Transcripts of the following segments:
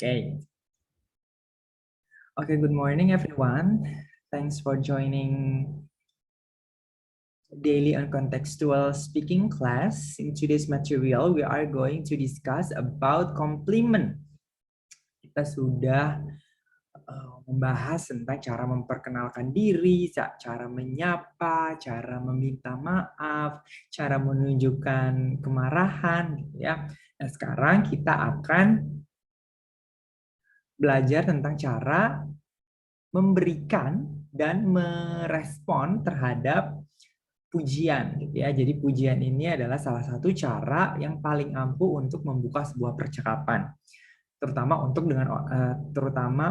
Okay. Okay, good morning, everyone. Thanks for joining daily and contextual speaking class. In today's material, we are going to discuss about compliment. Kita sudah membahas tentang cara memperkenalkan diri, cara menyapa, cara meminta maaf, cara menunjukkan kemarahan, gitu ya. Nah, sekarang kita akan belajar tentang cara memberikan dan merespon terhadap pujian, gitu ya. Jadi pujian ini adalah salah satu cara yang paling ampuh untuk membuka sebuah percakapan, terutama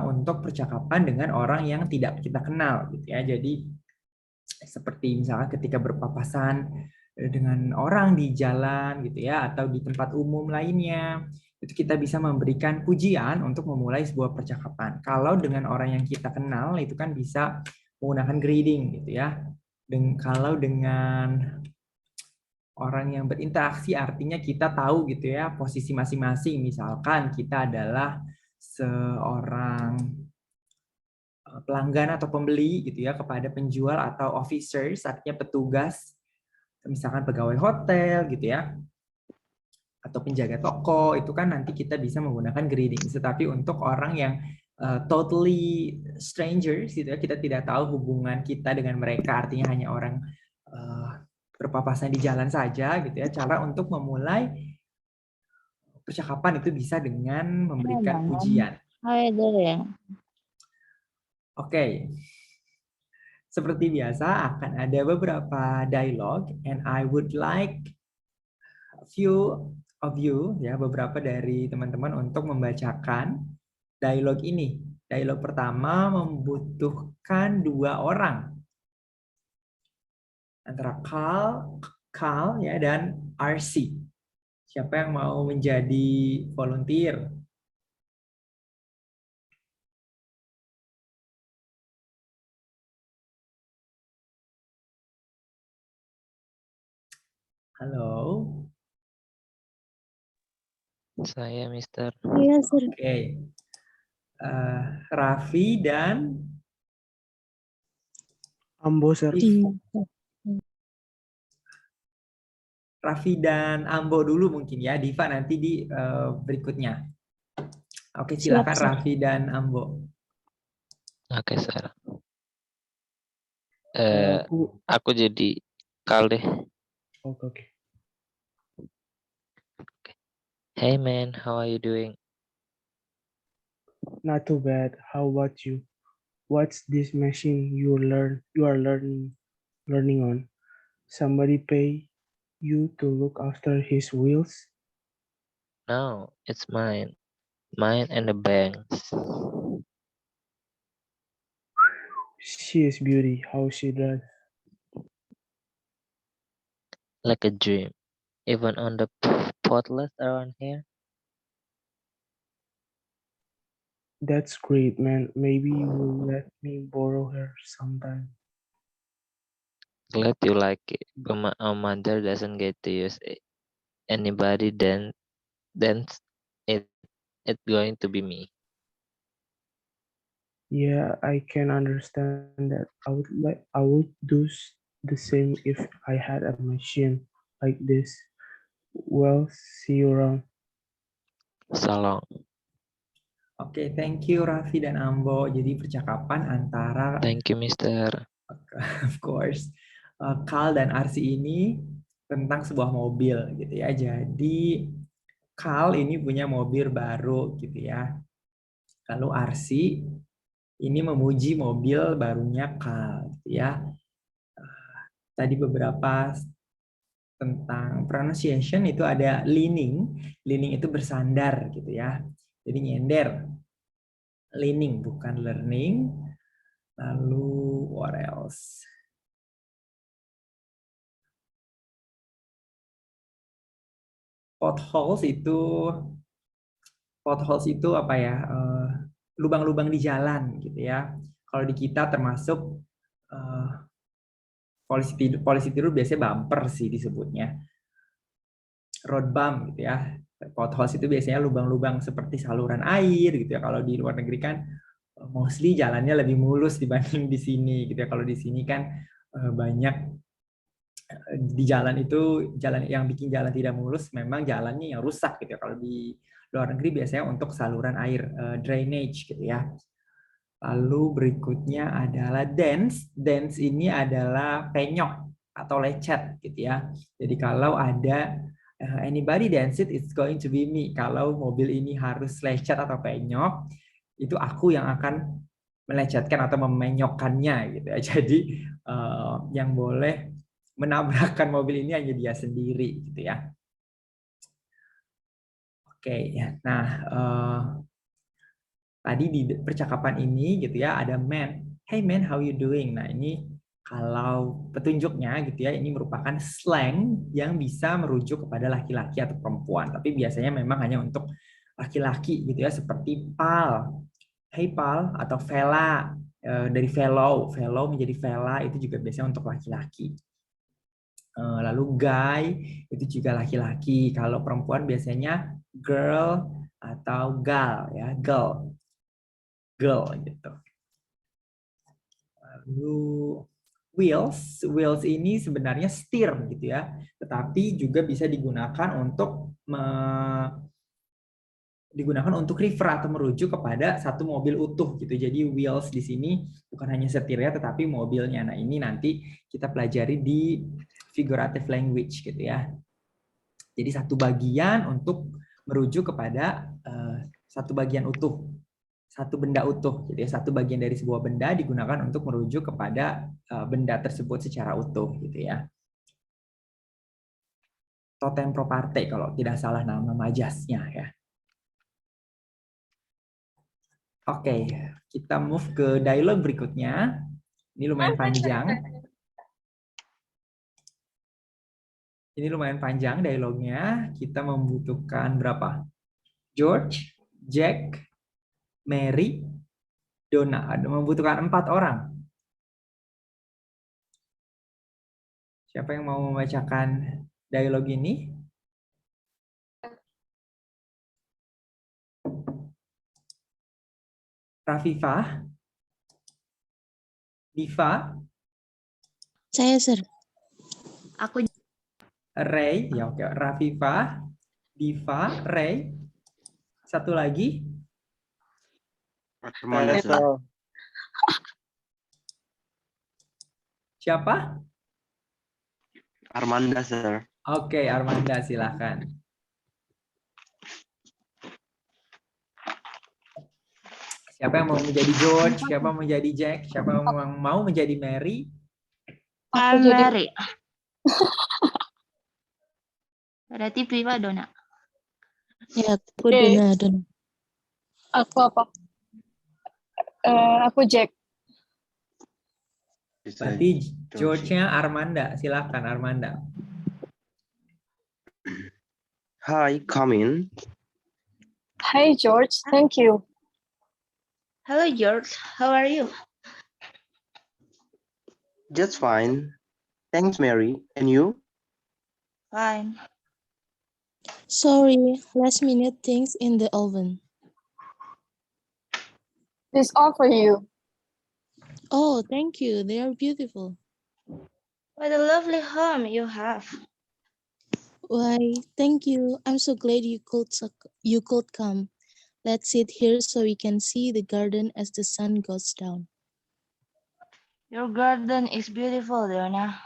untuk percakapan dengan orang yang tidak kita kenal, gitu ya. Jadi seperti misalnya ketika berpapasan dengan orang di jalan, gitu ya, atau di tempat umum lainnya, itu kita bisa memberikan pujian untuk memulai sebuah percakapan. Kalau dengan orang yang kita kenal, itu kan bisa menggunakan greeting, gitu ya. Dan kalau dengan orang yang berinteraksi, artinya kita tahu gitu ya posisi masing-masing. Misalkan kita adalah seorang pelanggan atau pembeli gitu ya kepada penjual atau officers, artinya petugas, misalkan pegawai hotel gitu ya, atau penjaga toko, itu kan nanti kita bisa menggunakan greeting. Tetapi untuk orang yang totally strangers gitu ya, kita tidak tahu hubungan kita dengan mereka, artinya hanya orang berpapasan di jalan saja gitu ya, cara untuk memulai percakapan itu bisa dengan memberikan pujian. Oke. Seperti biasa akan ada beberapa dialog, and I would like a few of you ya, beberapa dari teman-teman untuk membacakan dialog ini. Dialog pertama membutuhkan 2 orang. Antara Carl ya dan RC. Siapa yang mau menjadi volunteer? Halo. Saya, Mister. Iya, Sir. Oke. Raffi dan Ambo, Sir. Raffi dan Ambo dulu mungkin ya, Diva nanti di berikutnya. Oke, silakan Siap, Sir. Raffi dan Ambo. Oke, Sir. Aku Aku jadi Kal deh. oke. Hey man, how are you doing? Not too bad. How about you? What's this machine you are learning on? Somebody pay you to look after his wheels? No, it's mine. Mine and the bank's. She is beauty. How she drives. Like a dream. Even on the potless around here. That's great, man. Maybe you will let me borrow her sometime. Glad you like it. But my mother doesn't get to use anybody, then it's going to be me. Yeah, I can understand that. I would do the same if I had a machine like this. Well, see you around. So long. Oke, thank you Raffi dan Ambo. Jadi percakapan antara Thank you, Mister. of course Carl dan RC ini tentang sebuah mobil gitu ya. Jadi Carl ini punya mobil baru gitu ya. Lalu RC ini memuji mobil barunya Carl gitu ya. Tadi beberapa tentang pronunciation itu ada leaning. Leaning itu bersandar gitu ya. Jadi nyender. Leaning bukan learning. Lalu what else? Potholes itu apa ya? Lubang-lubang di jalan gitu ya. Kalau di kita termasuk polisi tidur biasanya bumper sih disebutnya. Road bump gitu ya. Potholes itu biasanya lubang-lubang seperti saluran air gitu ya. Kalau di luar negeri kan mostly jalannya lebih mulus dibanding di sini gitu ya. Kalau di sini kan banyak di jalan itu, jalan yang bikin jalan tidak mulus memang jalannya yang rusak gitu ya. Kalau di luar negeri biasanya untuk saluran air, drainage gitu ya. Lalu berikutnya adalah dance. Dance ini adalah penyok atau lecet gitu ya. Jadi kalau ada anybody dance it, it's going to be me. Kalau mobil ini harus lecet atau penyok, itu aku yang akan melecetkan atau memenyokkannya gitu ya. Jadi yang boleh menabrakkan mobil ini hanya dia sendiri gitu ya. Oke, nah tadi di percakapan ini gitu ya ada man. Hey man, how you doing? Nah ini kalau petunjuknya gitu ya, ini merupakan slang yang bisa merujuk kepada laki-laki atau perempuan. Tapi biasanya memang hanya untuk laki-laki gitu ya, seperti pal. Hey pal atau fella, dari fellow menjadi fella itu juga biasanya untuk laki-laki. Lalu guy itu juga laki-laki. Kalau perempuan biasanya girl atau gal ya, girl gitu. Lalu wheels ini sebenarnya steer gitu ya, tetapi juga bisa digunakan untuk refer atau merujuk kepada satu mobil utuh gitu. Jadi wheels di sini bukan hanya setirnya tetapi mobilnya. Nah, ini nanti kita pelajari di figurative language gitu ya. Jadi satu bagian untuk merujuk kepada satu bagian utuh, satu benda utuh. Jadi satu bagian dari sebuah benda digunakan untuk merujuk kepada benda tersebut secara utuh gitu ya. Totem proparte kalau tidak salah nama majasnya ya. Oke, kita move ke dialog berikutnya. Ini lumayan panjang. Ini lumayan panjang dialognya. Kita membutuhkan berapa? George, Jack, Mary, Donna. Ada membutuhkan 4 orang. Siapa yang mau membacakan dialog ini? Rafifah, Diva, Saya, Sir. Aku Ray, ya oke. Rafifah, Diva, Ray. Satu lagi. Armanda, sir. Siapa? Armanda, sir. Oke, Armanda silakan. Siapa yang mau menjadi George? Siapa yang mau menjadi Jack? Siapa yang mau menjadi Mary? I'm Mary. Berarti Viva Dona. Ya, aku Dona. Aku apa? Aku Jack. Berarti George-nya Armanda. Silakan Armanda. Hi, come in. Hi George, thank you. Hello George, how are you? Just fine. Thanks, Mary. And you? Fine. Sorry, last minute things in the oven. This all for you. Oh, thank you. They are beautiful. What a lovely home you have. Why, thank you. I'm so glad you could come. Let's sit here so we can see the garden as the sun goes down. Your garden is beautiful, Dona.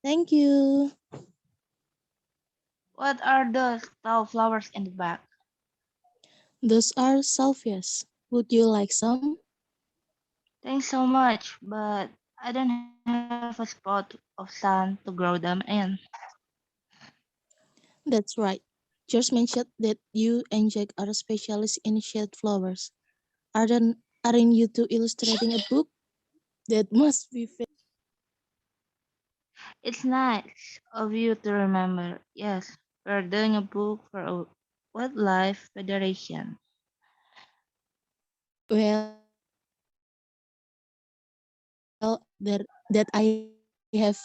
Thank you. What are those tall flowers in the back? Those are salvias. Would you like some? Thanks so much, but I don't have a spot of sun to grow them in. That's right. George mentioned that you and Jack are specialists in shade flowers. Aren't you two illustrating a book? That must be fair. It's nice of you to remember. Yes, we're doing a book for a Wildlife Federation. Well, that I have.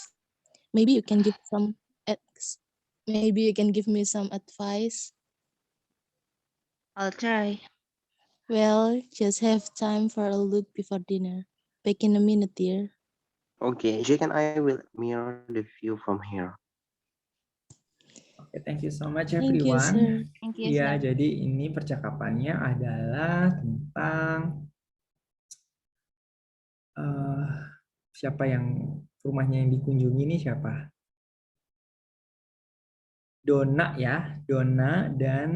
Maybe you can give me some advice. I'll try. Well, just have time for a look before dinner. Back in a minute, dear. Okay, Jake and I will mirror the view from here. Oke, thank you so much Thank you, everyone. sir. Thank you, Ya, sir. jadi ini percakapannya adalah tentang siapa yang rumahnya yang dikunjungi ini siapa? Donna ya, Donna dan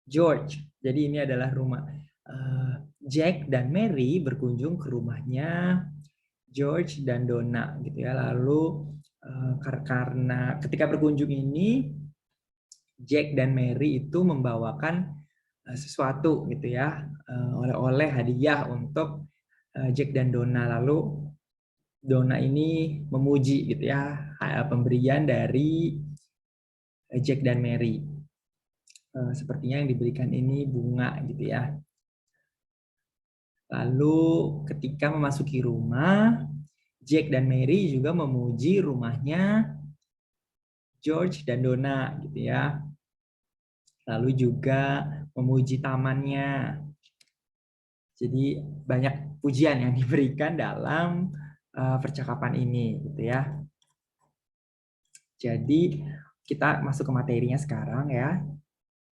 George. Jadi ini adalah rumah Jack dan Mary berkunjung ke rumahnya George dan Donna gitu ya. Lalu karena ketika berkunjung ini Jack dan Mary itu membawakan sesuatu gitu ya, oleh-oleh hadiah untuk Jack dan Donna. Lalu Donna ini memuji gitu ya pemberian dari Jack dan Mary. Sepertinya yang diberikan ini bunga gitu ya. Lalu ketika memasuki rumah, Jack dan Mary juga memuji rumahnya George dan Donna gitu ya. Lalu juga memuji tamannya. Jadi banyak pujian yang diberikan dalam percakapan ini gitu ya. Jadi kita masuk ke materinya sekarang ya.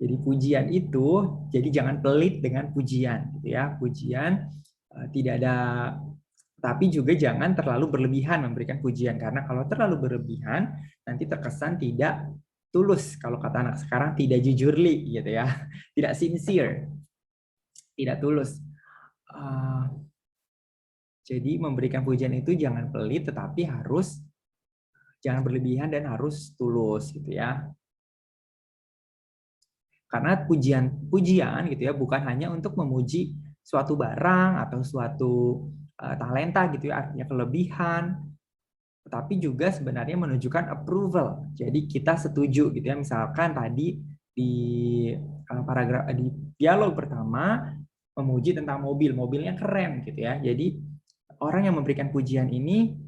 Jadi pujian itu, jadi jangan pelit dengan pujian gitu ya. Pujian tidak ada, tapi juga jangan terlalu berlebihan memberikan pujian, karena kalau terlalu berlebihan nanti terkesan tidak tulus, kalau kata anak sekarang tidak jujurly gitu ya, tidak sincere, tidak tulus. Jadi memberikan pujian itu jangan pelit, tetapi harus jangan berlebihan dan harus tulus gitu ya. Karena pujian gitu ya bukan hanya untuk memuji suatu barang atau suatu talenta gitu ya, artinya kelebihan, tetapi juga sebenarnya menunjukkan approval. Jadi kita setuju gitu ya. Misalkan tadi di paragraf di dialog pertama memuji tentang mobilnya keren gitu ya. Jadi orang yang memberikan pujian ini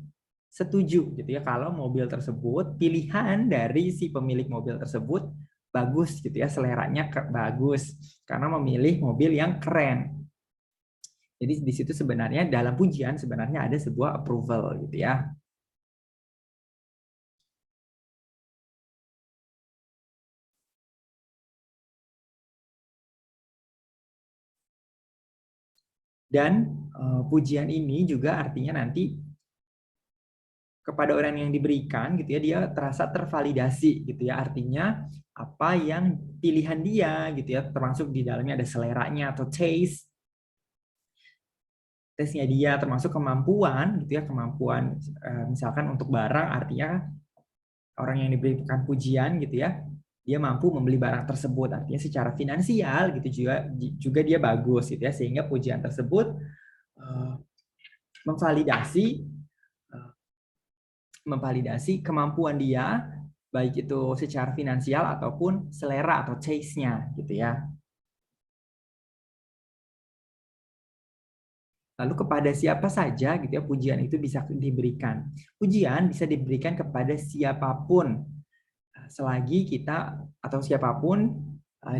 setuju gitu ya kalau mobil tersebut, pilihan dari si pemilik mobil tersebut bagus gitu ya, seleranya bagus karena memilih mobil yang keren. Jadi di situ sebenarnya dalam pujian sebenarnya ada sebuah approval gitu ya. Dan pujian ini juga artinya nanti kepada orang yang diberikan gitu ya, dia terasa tervalidasi gitu ya, artinya apa yang pilihan dia gitu ya, termasuk di dalamnya ada seleranya atau taste-nya dia, termasuk kemampuan gitu ya, kemampuan misalkan untuk barang, artinya orang yang diberikan pujian gitu ya, dia mampu membeli barang tersebut, artinya secara finansial gitu juga dia bagus gitu ya, sehingga pujian tersebut memvalidasi kemampuan dia, baik itu secara finansial ataupun selera atau taste-nya gitu ya. Lalu kepada siapa saja gitu ya pujian itu bisa diberikan. Pujian bisa diberikan kepada siapapun selagi kita atau siapapun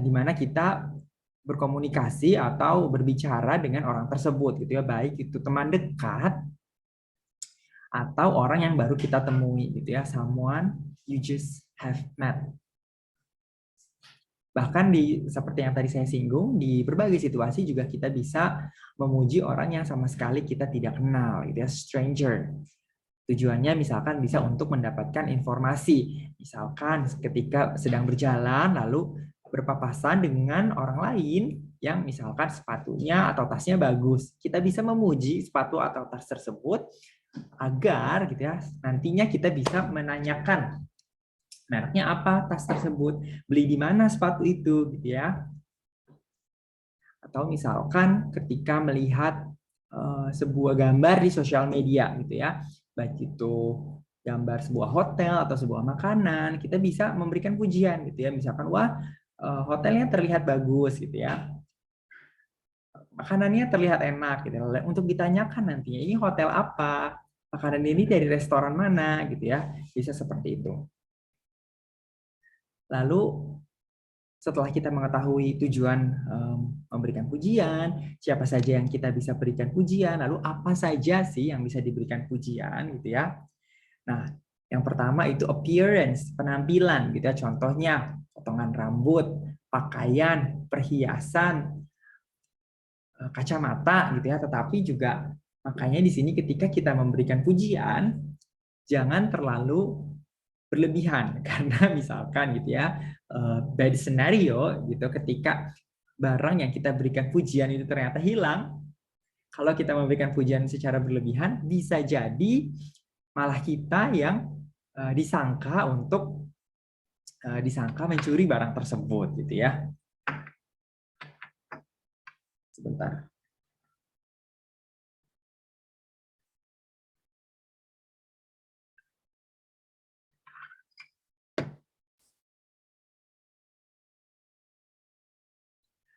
di mana kita berkomunikasi atau berbicara dengan orang tersebut gitu ya, baik itu teman dekat atau orang yang baru kita temui gitu ya, someone you just have met. Bahkan seperti yang tadi saya singgung, di berbagai situasi juga kita bisa memuji orang yang sama sekali kita tidak kenal gitu ya, stranger. Tujuannya misalkan bisa untuk mendapatkan informasi. Misalkan ketika sedang berjalan lalu berpapasan dengan orang lain yang misalkan sepatunya atau tasnya bagus. Kita bisa memuji sepatu atau tas tersebut agar gitu ya, nantinya kita bisa menanyakan mereknya apa tas tersebut, beli di mana sepatu itu gitu ya. Atau misalkan ketika melihat sebuah gambar di sosial media gitu ya, baik itu gambar sebuah hotel atau sebuah makanan, kita bisa memberikan pujian gitu ya, misalkan wah hotelnya terlihat bagus gitu ya, makanannya terlihat enak gitu. Untuk ditanyakan nantinya ini hotel apa, makanan ini dari restoran mana gitu ya, bisa seperti itu. Lalu setelah kita mengetahui tujuan memberikan pujian, siapa saja yang kita bisa berikan pujian, lalu apa saja sih yang bisa diberikan pujian gitu ya. Nah, yang pertama itu appearance, penampilan gitu ya. Contohnya potongan rambut, pakaian, perhiasan, kacamata gitu ya. Tetapi juga makanya di sini ketika kita memberikan pujian, jangan terlalu berlebihan karena misalkan gitu ya, bad scenario gitu, ketika barang yang kita berikan pujian itu ternyata hilang, kalau kita memberikan pujian secara berlebihan bisa jadi malah kita yang disangka mencuri barang tersebut gitu ya. Sebentar.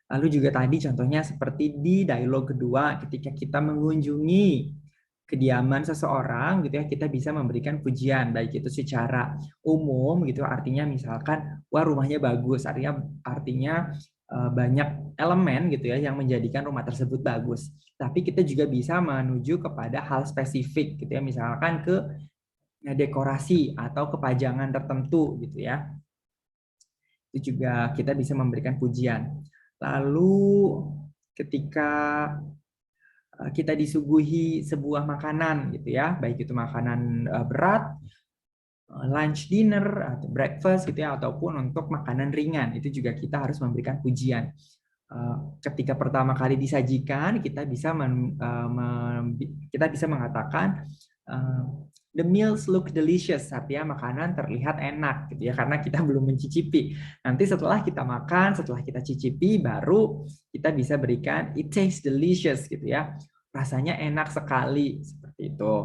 Lalu juga tadi contohnya seperti di dialog kedua, ketika kita mengunjungi kediaman seseorang gitu ya, kita bisa memberikan pujian, baik itu secara umum gitu, artinya misalkan wah rumahnya bagus, artinya banyak elemen gitu ya yang menjadikan rumah tersebut bagus. Tapi kita juga bisa menuju kepada hal spesifik gitu ya, misalkan ke dekorasi atau kepajangan tertentu gitu ya. Itu juga kita bisa memberikan pujian. Lalu ketika kita disuguhi sebuah makanan gitu ya, baik itu makanan berat, lunch, dinner, atau breakfast gitu ya, ataupun untuk makanan ringan, itu juga kita harus memberikan pujian. Ketika pertama kali disajikan, kita bisa mengatakan the meals look delicious, artinya makanan terlihat enak gitu ya, karena kita belum mencicipi. Nanti setelah kita makan, setelah kita cicipi, baru kita bisa berikan it tastes delicious gitu ya, rasanya enak sekali, seperti itu.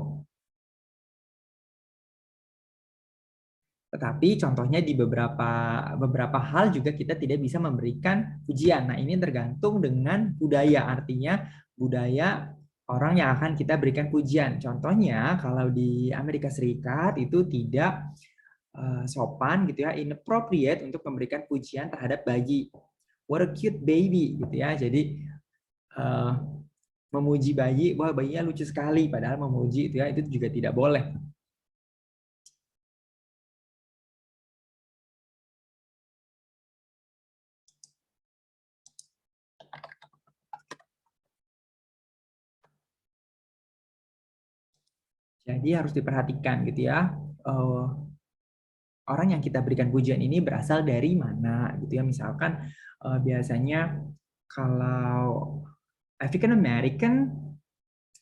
Tetapi contohnya di beberapa hal juga kita tidak bisa memberikan pujian. Nah, ini tergantung dengan budaya, artinya budaya orang yang akan kita berikan pujian. Contohnya kalau di Amerika Serikat itu tidak sopan gitu ya, inappropriate untuk memberikan pujian terhadap bayi. What a cute baby gitu ya. Jadi memuji bayi, wah bayinya lucu sekali, padahal memuji itu ya, itu juga tidak boleh. Jadi harus diperhatikan gitu ya, orang yang kita berikan pujian ini berasal dari mana gitu ya. Misalkan biasanya kalau African American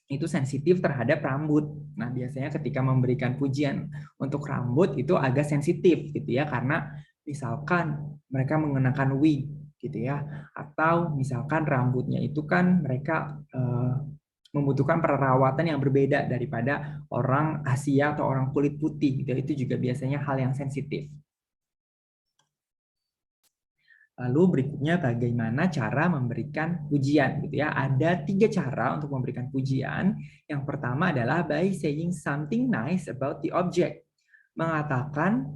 itu sensitif terhadap rambut. Nah, biasanya ketika memberikan pujian untuk rambut itu agak sensitif gitu ya, karena misalkan mereka mengenakan wig gitu ya, atau misalkan rambutnya itu kan mereka membutuhkan perawatan yang berbeda daripada orang Asia atau orang kulit putih gitu. Itu juga biasanya hal yang sensitif. Lalu berikutnya bagaimana cara memberikan pujian gitu ya. Ada 3 cara untuk memberikan pujian. Yang pertama adalah by saying something nice about the object. Mengatakan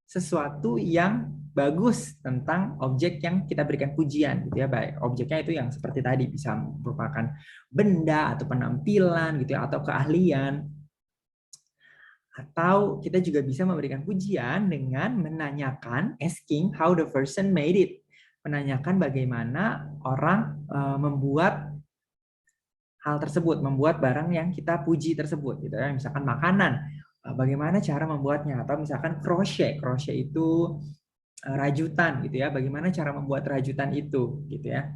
sesuatu yang bagus tentang objek yang kita berikan pujian gitu ya. Baik, objeknya itu yang seperti tadi bisa merupakan benda atau penampilan gitu ya, atau keahlian. Atau kita juga bisa memberikan pujian dengan menanyakan, asking how the person made it. Menanyakan bagaimana orang membuat hal tersebut, membuat barang yang kita puji tersebut gitu ya. Misalkan makanan, bagaimana cara membuatnya, atau misalkan crochet itu rajutan gitu ya, bagaimana cara membuat rajutan itu gitu ya.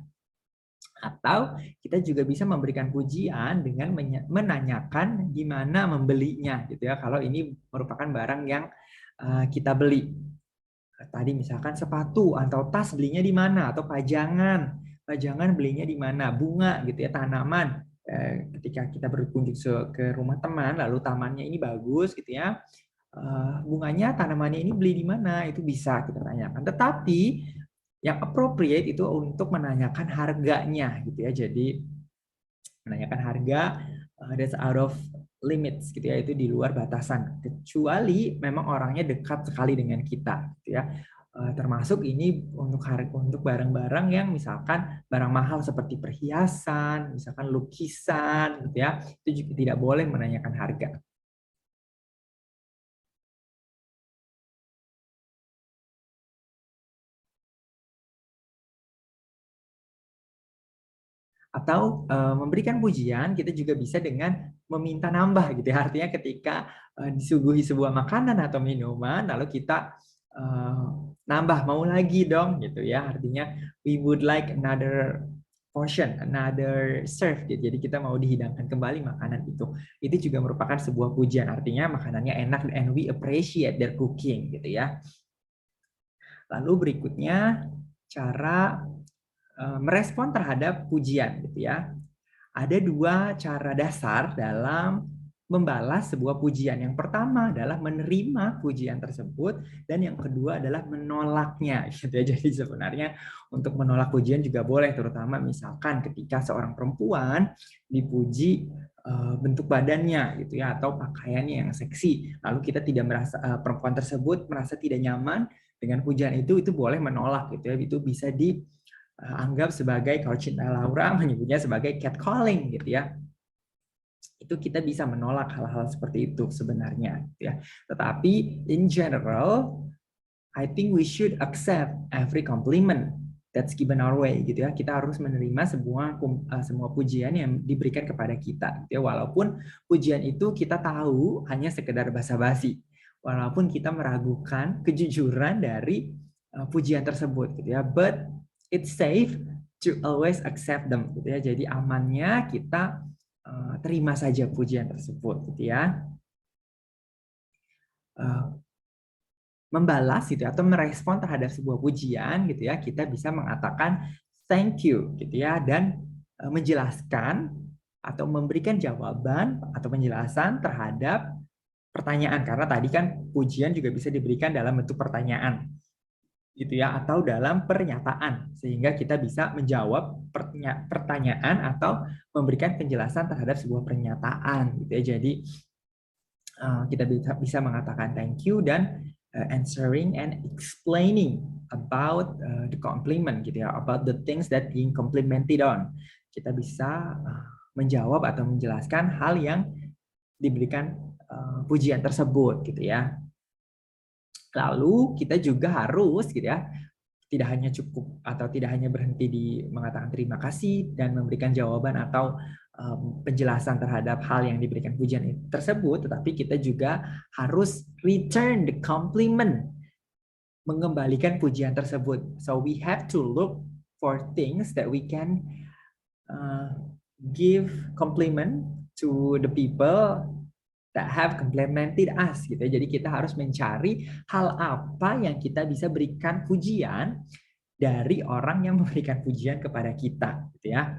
Atau kita juga bisa memberikan pujian dengan menanyakan gimana membelinya gitu ya, kalau ini merupakan barang yang kita beli. Tadi misalkan sepatu atau tas belinya di mana, atau pajangan belinya di mana, bunga gitu ya, tanaman. Ketika kita berkunjung ke rumah teman, lalu tamannya ini bagus gitu ya, bunganya, tanamannya ini beli di mana, itu bisa kita tanyakan. Tetapi yang appropriate itu untuk menanyakan harganya gitu ya. Jadi menanyakan harga that's out of limits gitu ya, itu di luar batasan, kecuali memang orangnya dekat sekali dengan kita gitu ya. Termasuk ini untuk barang-barang yang misalkan barang mahal seperti perhiasan, misalkan lukisan, gitu ya, itu juga tidak boleh menanyakan harga. Atau memberikan pujian kita juga bisa dengan meminta nambah gitu ya. Artinya ketika disuguhi sebuah makanan atau minuman lalu kita nambah, mau lagi dong gitu ya. Artinya we would like another portion, another serve gitu. Jadi kita mau dihidangkan kembali makanan itu. Itu juga merupakan sebuah pujian. Artinya makanannya enak and we appreciate their cooking gitu ya. Lalu berikutnya cara merespon terhadap pujian gitu ya. Ada dua cara dasar dalam membalas sebuah pujian. Yang pertama adalah menerima pujian tersebut dan yang kedua adalah menolaknya gitu ya. Jadi sebenarnya untuk menolak pujian juga boleh, terutama misalkan ketika seorang perempuan dipuji bentuk badannya gitu ya atau pakaiannya yang seksi. Lalu kita tidak merasa perempuan tersebut merasa tidak nyaman dengan pujian itu boleh menolak gitu ya. Itu bisa dianggap sebagai, kalau Cinta Laura menyebutnya sebagai catcalling gitu ya. Itu kita bisa menolak hal-hal seperti itu sebenarnya gitu ya. Tetapi in general I think we should accept every compliment that's given our way gitu ya. Kita harus menerima semua pujian yang diberikan kepada kita gitu ya. Walaupun pujian itu kita tahu hanya sekedar basa-basi. Walaupun kita meragukan kejujuran dari pujian tersebut gitu ya. But it's safe to always accept them gitu ya. Jadi amannya kita terima saja pujian tersebut gitu ya. Membalas gitu ya, atau merespon terhadap sebuah pujian gitu ya, kita bisa mengatakan thank you gitu ya, dan menjelaskan atau memberikan jawaban atau penjelasan terhadap pertanyaan, karena tadi kan pujian juga bisa diberikan dalam bentuk pertanyaan gitu ya, atau dalam pernyataan, sehingga kita bisa menjawab pertanyaan atau memberikan penjelasan terhadap sebuah pernyataan gitu ya. Jadi kita bisa mengatakan thank you dan answering and explaining about the compliment gitu ya, about the things that being complimented on. Kita bisa menjawab atau menjelaskan hal yang diberikan pujian tersebut gitu ya. Lalu kita juga harus gitu ya, tidak hanya cukup atau tidak hanya berhenti di mengatakan terima kasih dan memberikan jawaban atau penjelasan terhadap hal yang diberikan pujian tersebut, tetapi kita juga harus return the compliment, mengembalikan pujian tersebut. So we have to look for things that we can give compliment to the people that have complimented us gitu ya. Jadi kita harus mencari hal apa yang kita bisa berikan pujian dari orang yang memberikan pujian kepada kita gitu ya.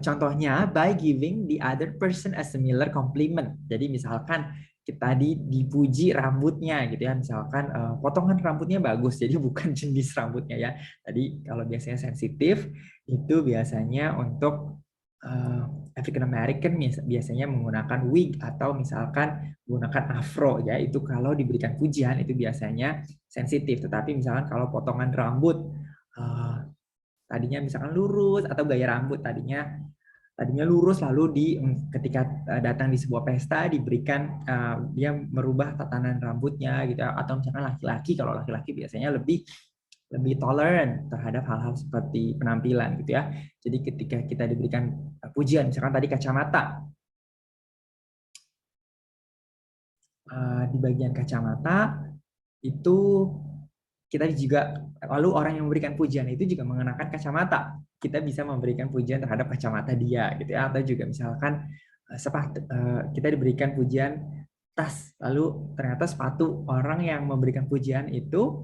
Contohnya by giving the other person a similar compliment. Jadi misalkan kita dipuji rambutnya gitu ya, misalkan potongan rambutnya bagus, jadi bukan jenis rambutnya ya. Tadi kalau biasanya sensitif itu biasanya untuk African American biasanya menggunakan wig atau misalkan menggunakan afro ya, itu kalau diberikan pujian itu biasanya sensitif. Tetapi misalkan kalau potongan rambut tadinya misalkan lurus atau gaya rambut tadinya lurus, lalu ketika datang di sebuah pesta diberikan dia merubah tatanan rambutnya gitu, atau misalkan laki-laki, kalau laki-laki biasanya lebih tolerant terhadap hal-hal seperti penampilan gitu ya. Jadi ketika kita diberikan pujian, misalkan tadi kacamata, di bagian kacamata itu kita juga, lalu orang yang memberikan pujian itu juga mengenakan kacamata, kita bisa memberikan pujian terhadap kacamata dia gitu ya. Atau juga misalkan sepatu, kita diberikan pujian tas, lalu ternyata sepatu orang yang memberikan pujian itu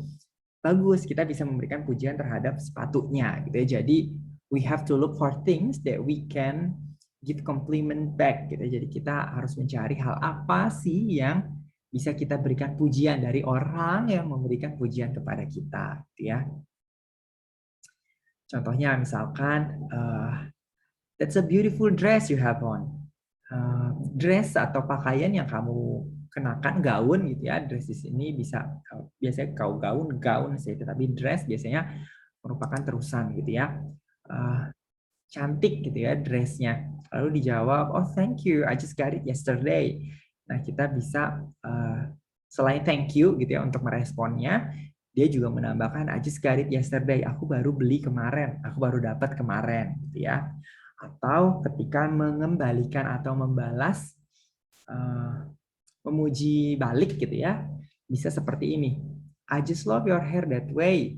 bagus, kita bisa memberikan pujian terhadap sepatunya gitu ya. Jadi we have to look for things that we can give compliment back gitu ya. Jadi kita harus mencari hal apa sih yang bisa kita berikan pujian dari orang yang memberikan pujian kepada kita gitu ya. Contohnya misalkan that's a beautiful dress you have on. Dress atau pakaian yang kamu kenakan gaun gitu ya. Dress di sini bisa biasanya gaun sih, tetapi dress biasanya merupakan terusan gitu ya. Cantik gitu ya dressnya. Lalu dijawab, oh thank you, I just got it yesterday. Nah kita bisa selain thank you gitu ya untuk meresponnya, dia juga menambahkan I just got it yesterday, aku baru beli kemarin, aku baru dapat kemarin gitu ya. Atau ketika mengembalikan atau membalas, memuji balik gitu ya, bisa seperti ini. I just love your hair that way.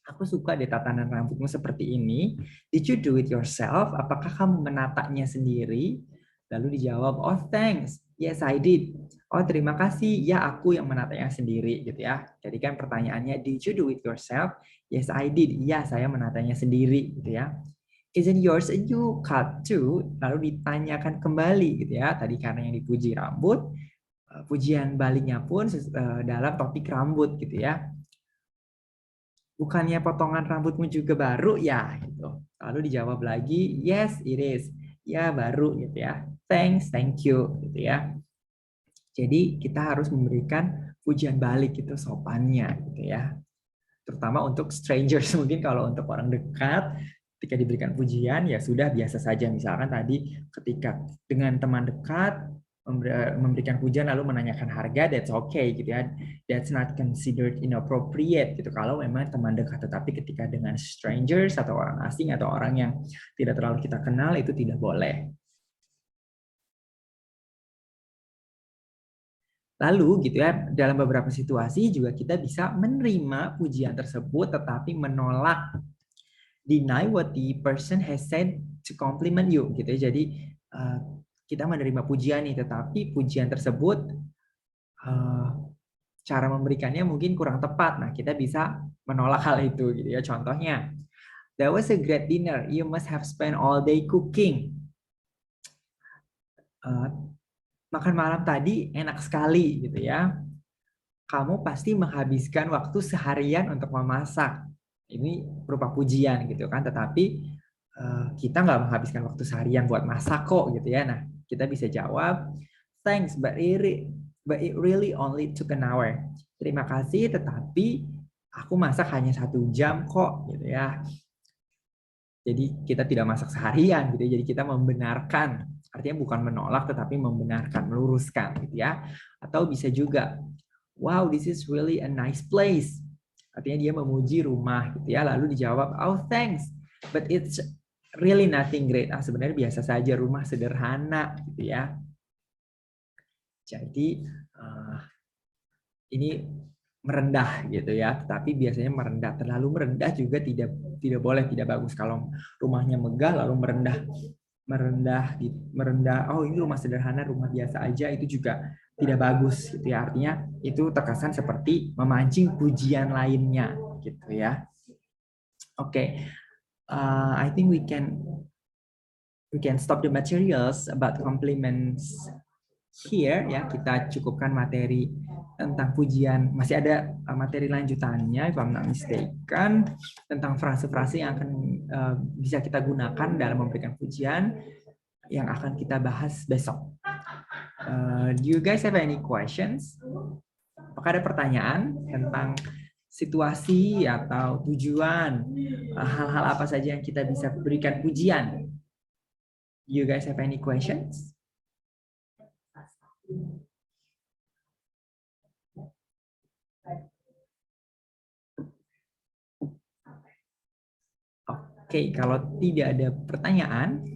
Aku suka deh tatanan rambutmu seperti ini. Did you do it yourself? Apakah kamu menatanya sendiri? Lalu dijawab, oh thanks. Yes, I did. Oh terima kasih. Ya aku yang menatanya sendiri gitu ya. Jadi kan pertanyaannya, did you do it yourself? Yes, I did. Ya saya menatanya sendiri gitu ya. Isn't yours a new cut too? Lalu ditanyakan kembali gitu ya. Tadi karena yang dipuji rambut, pujian baliknya pun dalam topik rambut gitu ya. Bukannya potongan rambutmu juga baru ya? Gitu. Lalu dijawab lagi, yes it is. Ya baru gitu ya. Thanks, thank you gitu ya. Jadi kita harus memberikan pujian balik itu sopannya gitu ya. Terutama untuk strangers, mungkin kalau untuk orang dekat ketika diberikan pujian ya sudah biasa saja. Misalkan tadi ketika dengan teman dekat memberikan pujian lalu menanyakan harga, that's okay gitu ya. That's not considered inappropriate gitu kalau memang teman dekat. Tetapi ketika dengan strangers atau orang asing atau orang yang tidak terlalu kita kenal itu tidak boleh. Lalu gitu ya, dalam beberapa situasi juga kita bisa menerima pujian tersebut tetapi menolak, deny what the person has said to compliment you gitu ya. Jadi kita menerima pujian nih, tetapi pujian tersebut cara memberikannya mungkin kurang tepat. Nah, kita bisa menolak hal itu gitu ya. Contohnya, that was a great dinner. You must have spent all day cooking. Makan malam tadi enak sekali gitu ya. Kamu pasti menghabiskan waktu seharian untuk memasak. Ini berupa pujian gitu kan, tetapi kita nggak menghabiskan waktu seharian buat masak kok gitu ya. Nah, kita bisa jawab, thanks, but it really only took an hour. Terima kasih, tetapi aku masak hanya 1 jam kok gitu ya. Jadi kita tidak masak seharian gitu ya. Jadi kita membenarkan, artinya bukan menolak tetapi membenarkan, meluruskan gitu ya. Atau bisa juga, wow, this is really a nice place. Artinya dia memuji rumah gitu ya. Lalu dijawab, oh thanks, but it's really nothing great. Sebenarnya biasa saja, rumah sederhana gitu ya. Jadi ini merendah gitu ya. Tapi biasanya merendah, terlalu merendah juga tidak boleh, tidak bagus. Kalau rumahnya megah lalu merendah, oh ini rumah sederhana, rumah biasa aja, itu juga tidak bagus gitu ya. Artinya itu terkesan seperti memancing pujian lainnya gitu ya. Oke. I think we can stop the materials about compliments here ya. Kita cukupkan materi tentang pujian. Masih ada materi lanjutannya, if I'm not mistaken, tentang frase-frase yang akan bisa kita gunakan dalam memberikan pujian yang akan kita bahas besok. Do you guys have any questions? Apakah ada pertanyaan tentang situasi atau tujuan, hal-hal apa saja yang kita bisa berikan pujian? Do you guys have any questions? Oke, kalau tidak ada pertanyaan,